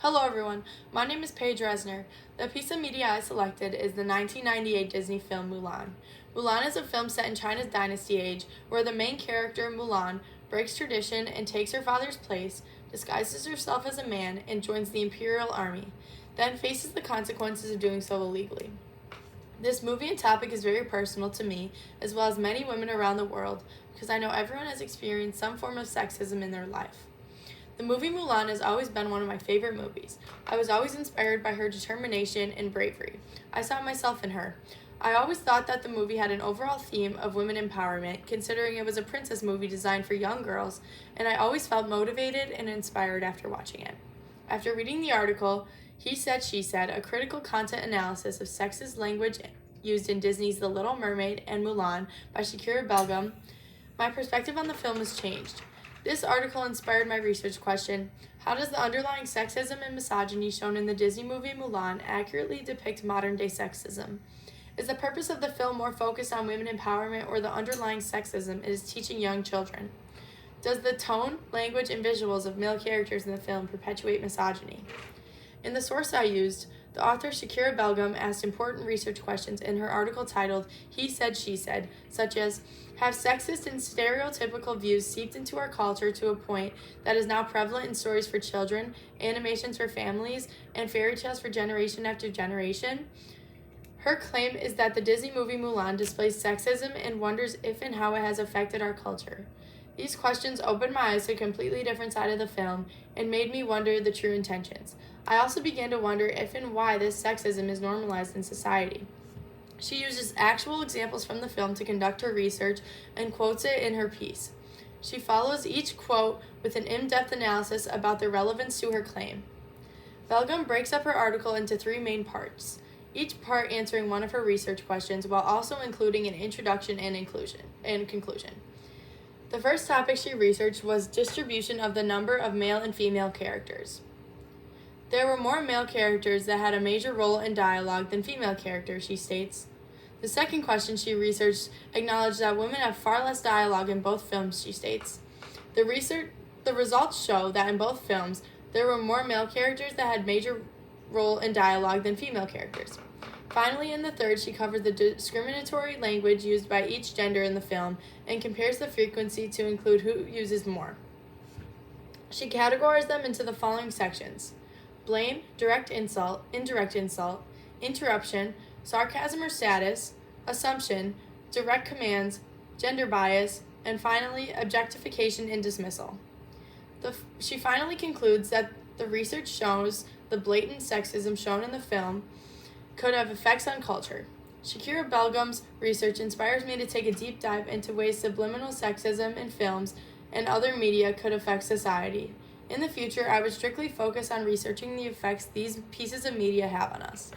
Hello everyone, my name is Paige Resner. The piece of media I selected is the 1998 Disney film Mulan. Mulan is a film set in China's dynasty age where the main character, Mulan, breaks tradition and takes her father's place, disguises herself as a man, and joins the imperial army, then faces the consequences of doing so illegally. This movie and topic is very personal to me, as well as many women around the world, because I know everyone has experienced some form of sexism in their life. The movie Mulan has always been one of my favorite movies. I was always inspired by her determination and bravery. I saw myself in her. I always thought that the movie had an overall theme of women empowerment, considering it was a princess movie designed for young girls, and I always felt motivated and inspired after watching it. After reading the article, He Said, She Said, a critical content analysis of sexist language used in Disney's The Little Mermaid and Mulan by Shakira Belgum, my perspective on the film has changed. This article inspired my research question: how does the underlying sexism and misogyny shown in the Disney movie Mulan accurately depict modern-day sexism? Is the purpose of the film more focused on women empowerment, or the underlying sexism is teaching young children? Does the tone, language, and visuals of male characters in the film perpetuate misogyny? In the source I used, the author Shakira Belgum asked important research questions in her article titled He Said, She Said, such as: have sexist and stereotypical views seeped into our culture to a point that is now prevalent in stories for children, animations for families, and fairy tales for generation after generation? Her claim is that the Disney movie Mulan displays sexism and wonders if and how it has affected our culture. These questions opened my eyes to a completely different side of the film and made me wonder the true intentions. I also began to wonder if and why this sexism is normalized in society. She uses actual examples from the film to conduct her research and quotes it in her piece. She follows each quote with an in-depth analysis about their relevance to her claim. Belgum breaks up her article into three main parts, each part answering one of her research questions while also including an introduction and conclusion. The first topic she researched was distribution of the number of male and female characters. There were more male characters that had a major role in dialogue than female characters, she states. The second question she researched acknowledged that women have far less dialogue in both films, she states. The results show that in both films, there were more male characters that had major role in dialogue than female characters. Finally, in the third, she covers the discriminatory language used by each gender in the film and compares the frequency to include who uses more. She categorized them into the following sections: blame, direct insult, indirect insult, interruption, sarcasm or status, assumption, direct commands, gender bias, and finally, objectification and dismissal. She finally concludes that the research shows the blatant sexism shown in the film could have effects on culture. Shakira Belgum's research inspires me to take a deep dive into ways subliminal sexism in films and other media could affect society. In the future, I would strictly focus on researching the effects these pieces of media have on us.